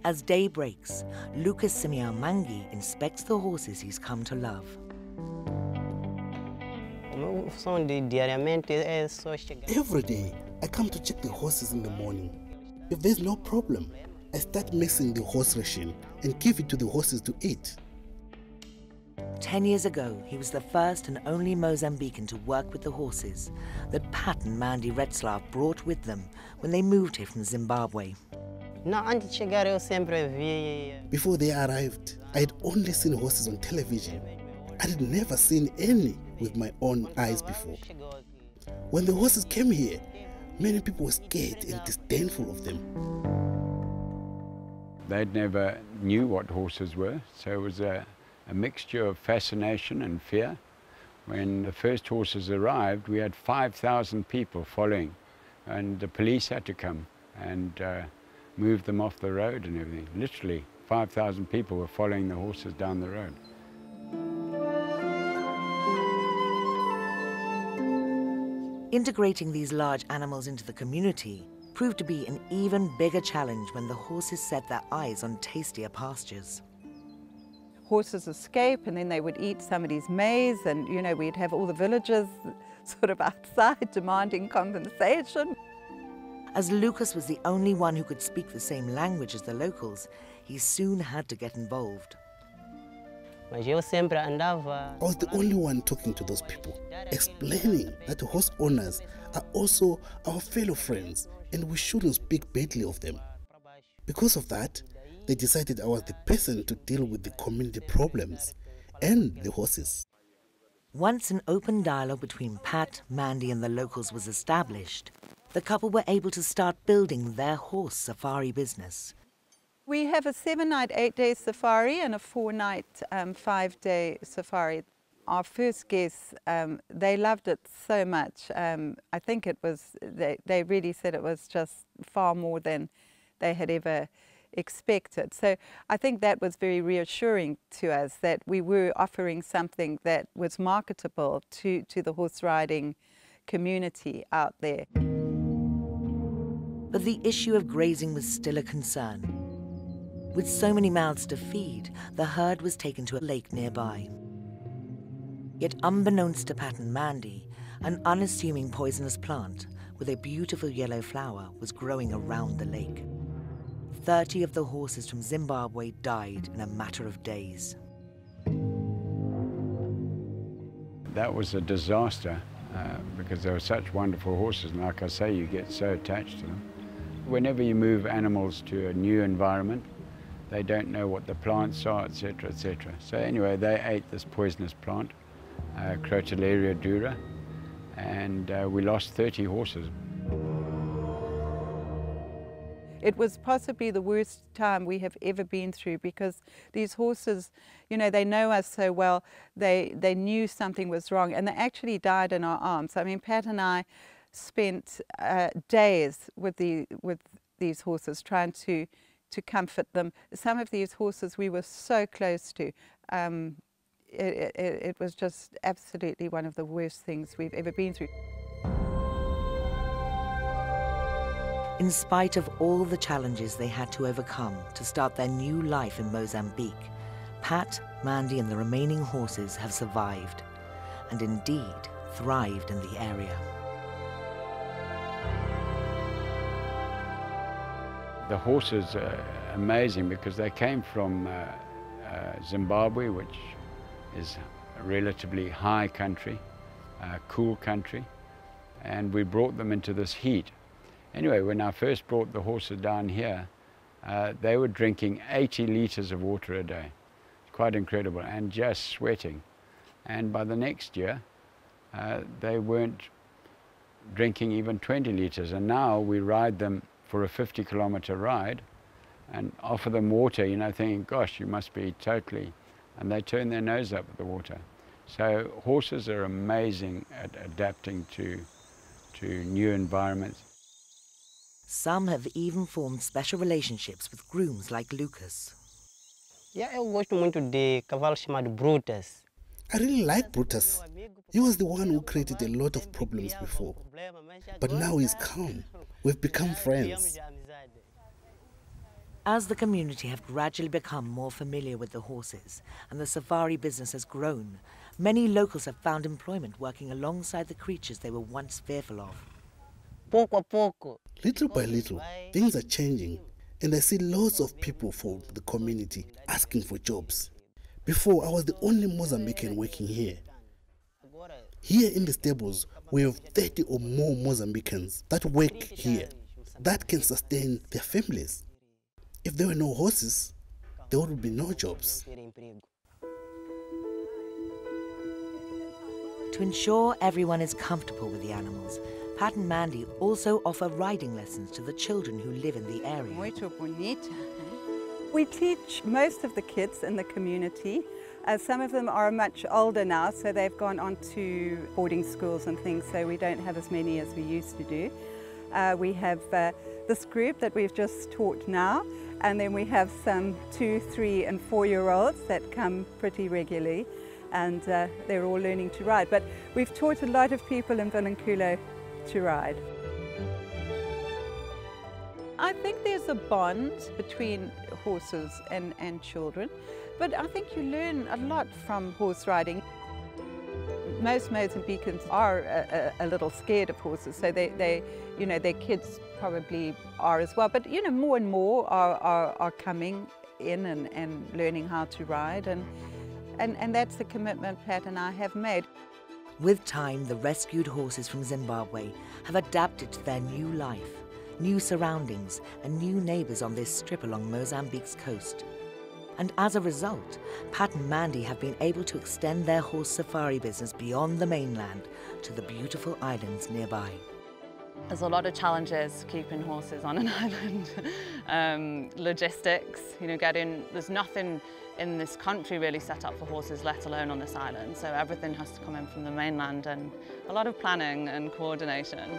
As day breaks, Lucas Simeon Mangi inspects the horses he's come to love. Every day, I come to check the horses in the morning. If there's no problem, I start mixing the horse ration and give it to the horses to eat. 10 years ago, he was the first and only Mozambican to work with the horses that Pat and Mandy Retzlaff brought with them when they moved here from Zimbabwe. Before they arrived, I had only seen horses on television. I had never seen any with my own eyes before. When the horses came here, many people were scared and disdainful of them. They'd never knew what horses were, so it was a mixture of fascination and fear. When the first horses arrived, we had 5,000 people following, and the police had to come and move them off the road and everything. Literally, 5,000 people were following the horses down the road. Integrating these large animals into the community proved to be an even bigger challenge when the horses set their eyes on tastier pastures. Horses escape and then they would eat somebody's maize, and you know, we'd have all the villagers sort of outside demanding compensation. As Lucas was the only one who could speak the same language as the locals, he soon had to get involved. I was the only one talking to those people, explaining that horse owners are also our fellow friends and we shouldn't speak badly of them. Because of that, they decided I was the person to deal with the community problems and the horses. Once an open dialogue between Pat, Mandy and the locals was established, the couple were able to start building their horse safari business. We have a 7-night, 8-day safari and a 4-night, 5-day safari. Our first guests, they loved it so much. I think it was, they really said it was just far more than they had ever expected. So I think that was very reassuring to us, that we were offering something that was marketable to the horse riding community out there. But the issue of grazing was still a concern. With so many mouths to feed, the herd was taken to a lake nearby. Yet unbeknownst to Pat and Mandy, an unassuming poisonous plant with a beautiful yellow flower was growing around the lake. 30 of the horses from Zimbabwe died in a matter of days. That was a disaster because they were such wonderful horses, and like I say, you get so attached to them. Whenever you move animals to a new environment, they don't know what the plants are, etc., etc. So anyway, they ate this poisonous plant, Crotalaria dura, and we lost 30 horses. It was possibly the worst time we have ever been through, because these horses, you know, they know us so well, they knew something was wrong, and they actually died in our arms. I mean, Pat and I spent days with these horses trying to comfort them. Some of these horses we were so close to. It was just absolutely one of the worst things we've ever been through. In spite of all the challenges they had to overcome to start their new life in Mozambique, Pat, Mandy and the remaining horses have survived, and indeed thrived in the area. The horses are amazing because they came from Zimbabwe, which is a relatively high country, cool country, and we brought them into this heat. Anyway, when I first brought the horses down here, they were drinking 80 litres of water a day. It's quite incredible, and just sweating. And by the next year, they weren't drinking even 20 litres, and now we ride them for a 50-kilometre ride and offer them water, you know, thinking, gosh, you must be totally, and they turn their nose up at the water. So horses are amazing at adapting to new environments. Some have even formed special relationships with grooms like Lucas. Yeah, eu gosto muito de cavalo chamado Brutus. I really like Brutus. He was the one who created a lot of problems before. But now he's calm. We've become friends. As the community have gradually become more familiar with the horses and the safari business has grown, many locals have found employment working alongside the creatures they were once fearful of. Pouco a pouco. Little by little, things are changing, and I see lots of people from the community asking for jobs. Before, I was the only Mozambican working here. Here in the stables, we have 30 or more Mozambicans that work here, that can sustain their families. If there were no horses, there would be no jobs. To ensure everyone is comfortable with the animals, Pat and Mandy also offer riding lessons to the children who live in the area. Muito bonita. We teach most of the kids in the community. Some of them are much older now, so they've gone on to boarding schools and things, so we don't have as many as we used to do. We have this group that we've just taught now, and then we have some 2-, 3- and 4-year-olds that come pretty regularly, and they're all learning to ride. But we've taught a lot of people in Vilanculo to ride. I think there's a bond between horses and children, but I think you learn a lot from horse riding. Most Mozambicans are a little scared of horses, so they you know, their kids probably are as well. But you know, more and more are coming in and learning how to ride, and that's the commitment Pat and I have made. With time, the rescued horses from Zimbabwe have adapted to their new life, new surroundings and new neighbours on this strip along Mozambique's coast. And as a result, Pat and Mandy have been able to extend their horse safari business beyond the mainland to the beautiful islands nearby. There's a lot of challenges keeping horses on an island. Logistics, you know, there's nothing in this country really set up for horses, let alone on this island. So everything has to come in from the mainland, and a lot of planning and coordination.